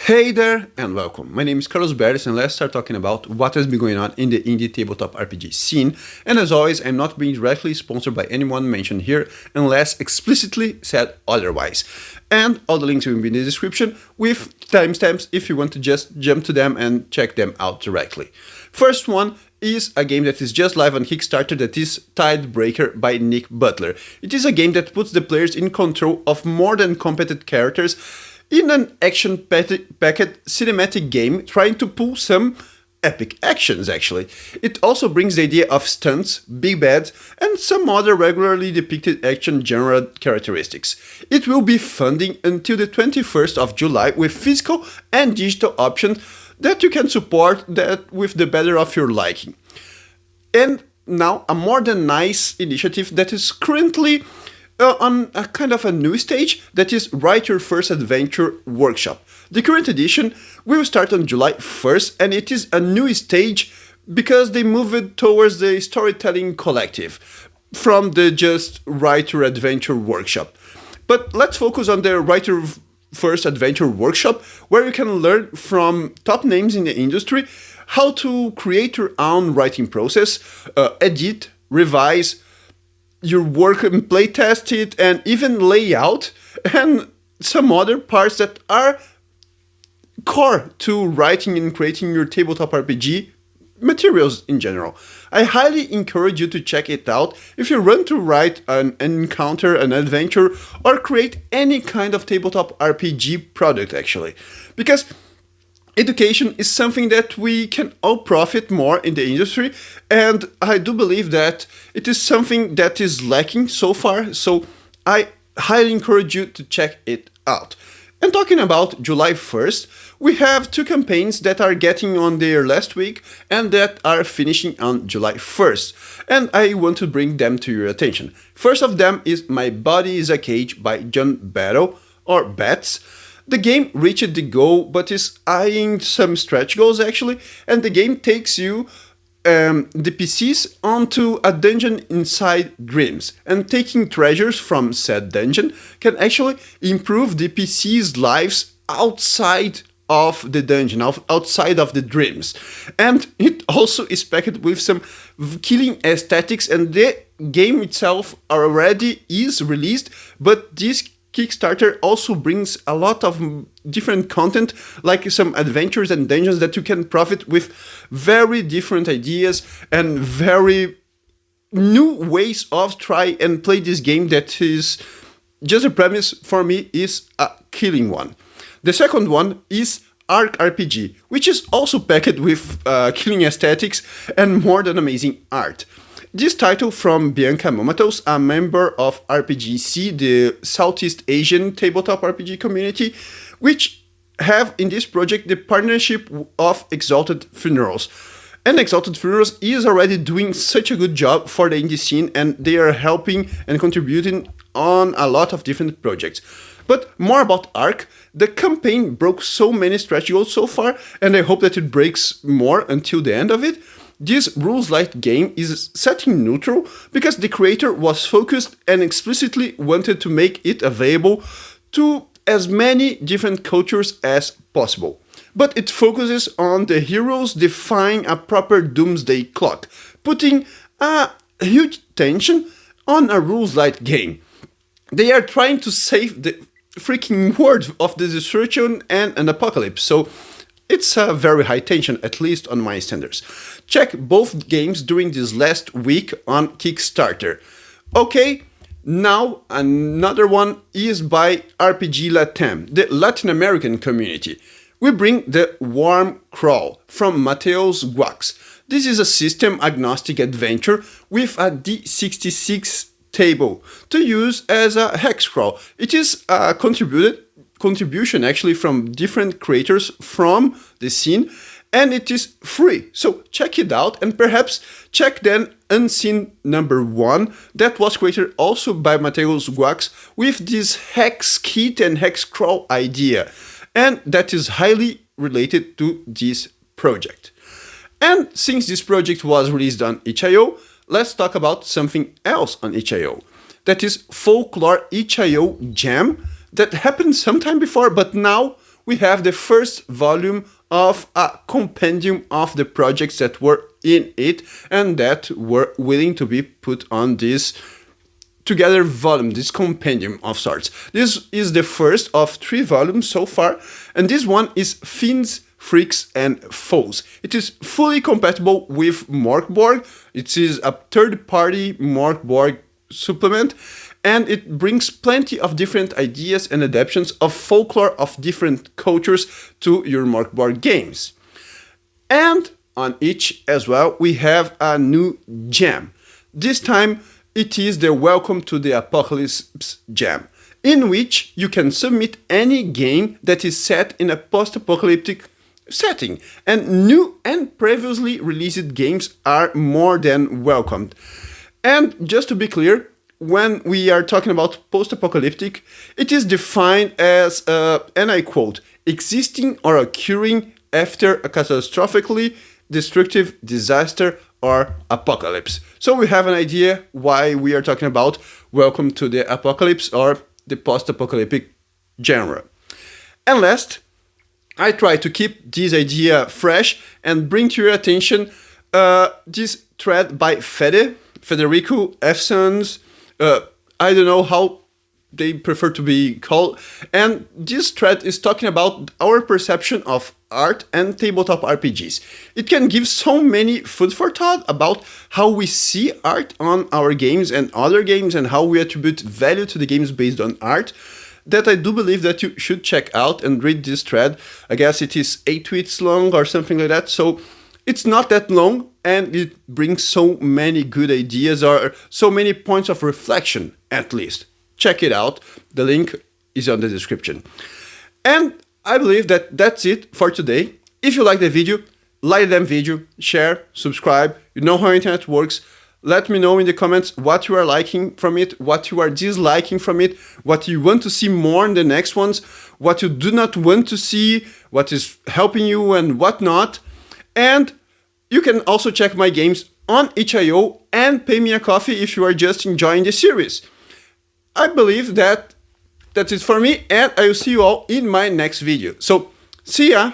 Hey there and welcome. My name is Carlos Beres and let's start talking about what has been going on in the indie tabletop RPG scene. And as always, I'm not being directly sponsored by anyone mentioned here unless explicitly said otherwise. And all the links will be in the description with timestamps if you want to just jump to them and check them out directly. First one is a game that is just live on Kickstarter, that is Tidebreaker by Nick Butler. It is a game that puts the players in control of more than competent characters in an action-packed cinematic game trying to pull some epic actions, actually. It also brings the idea of stunts, big bads, and some other regularly depicted action genre characteristics. It will be funding until the 21st of July with physical and digital options that you can support that with the better of your liking. And now, a more than nice initiative that is currently on a kind of a new stage, that is Write Your First Adventure Workshop. The current edition will start on July 1st, and it is a new stage because they moved towards the storytelling collective from the just Write Your Adventure Workshop. But let's focus on the Write Your First Adventure Workshop, where you can learn from top names in the industry how to create your own writing process, edit, revise your work and playtest it, and even lay out, and some other parts that are core to writing and creating your tabletop RPG materials in general. I highly encourage you to check it out if you want to write an encounter, an adventure, or create any kind of tabletop RPG product, actually. Because education is something that we can all profit more in the industry, and I do believe that it is something that is lacking so far, so I highly encourage you to check it out. And talking about July 1st, we have two campaigns that are getting on their last week and that are finishing on July 1st, and I want to bring them to your attention. First of them is My Body is a Cage by John Battle, or Bats. The game reached the goal, but is eyeing some stretch goals actually, and the game takes you, the PCs, onto a dungeon inside dreams, and taking treasures from said dungeon can actually improve the PC's lives outside of the dungeon, outside of the dreams. And it also is packed with some killing aesthetics, and the game itself already is released, but this Kickstarter also brings a lot of different content, like some adventures and dungeons that you can profit with very different ideas and very new ways of try and play this game that is just a premise for me is a killing one. The second one is Arc RPG, which is also packed with killing aesthetics and more than amazing art. This title from Bianca Momatos, a member of RPGC, the Southeast Asian tabletop RPG community, which have in this project the partnership of Exalted Funerals. And Exalted Funerals is already doing such a good job for the indie scene, and they are helping and contributing on a lot of different projects. But more about Arc, the campaign broke so many stretch goals so far, and I hope that it breaks more until the end of it. This rules-light game is set in neutral because the creator was focused and explicitly wanted to make it available to as many different cultures as possible. But it focuses on the heroes defying a proper doomsday clock, putting a huge tension on a rules-light game. They are trying to save the freaking world of the destruction and an apocalypse, so it's a very high tension, at least on my standards. Check both games during this last week on Kickstarter. Okay, now another one is by RPG Latam, the Latin American community. We bring the Warm Crawl from Mateus Guax. This is a system-agnostic adventure with a D66 table to use as a hex crawl. It is a contribution actually from different creators from the scene, and it is free, so check it out, and perhaps check then Unseen number 1 that was created also by Mateus Guax with this hex kit and hex crawl idea, and that is highly related to this project. And since this project was released on itch.io, let's talk about something else on itch.io. That is Fölk-Lore itch.io Jam that happened sometime before, but now we have the first volume of a compendium of the projects that were in it and that were willing to be put on this together volume, this compendium of sorts. This is the first of 3 volumes so far, and this one is Fiends, Freaks and Foes. It is fully compatible with Morkborg. It is a third-party Morkborg supplement, and it brings plenty of different ideas and adaptations of folklore of different cultures to your Morkborg games. And on each as well, we have a new gem. This time, it is the Welcome to the Apocalypse gem, in which you can submit any game that is set in a post-apocalyptic setting, and new and previously released games are more than welcomed. And just to be clear, when we are talking about post-apocalyptic, it is defined as, and I quote, existing or occurring after a catastrophically destructive disaster or apocalypse. So we have an idea why we are talking about Welcome to the Apocalypse or the post-apocalyptic genre. And last, I try to keep this idea fresh and bring to your attention this thread by Federico F. Sons. I don't know how they prefer to be called. And this thread is talking about our perception of art and tabletop RPGs. It can give so many food for thought about how we see art on our games and other games and how we attribute value to the games based on art, that I do believe that you should check out and read this thread. I guess it is 8 tweets long or something like that, so it's not that long, and it brings so many good ideas or so many points of reflection, at least. Check it out. The link is on the description. And I believe that that's it for today. If you like the video, like the video, share, subscribe. You know how internet works. Let me know in the comments what you are liking from it, what you are disliking from it, what you want to see more in the next ones, what you do not want to see, what is helping you and what not. And you can also check my games on itch.io and pay me a coffee if you are just enjoying the series. I believe that that's it for me, and I will see you all in my next video. So, see ya!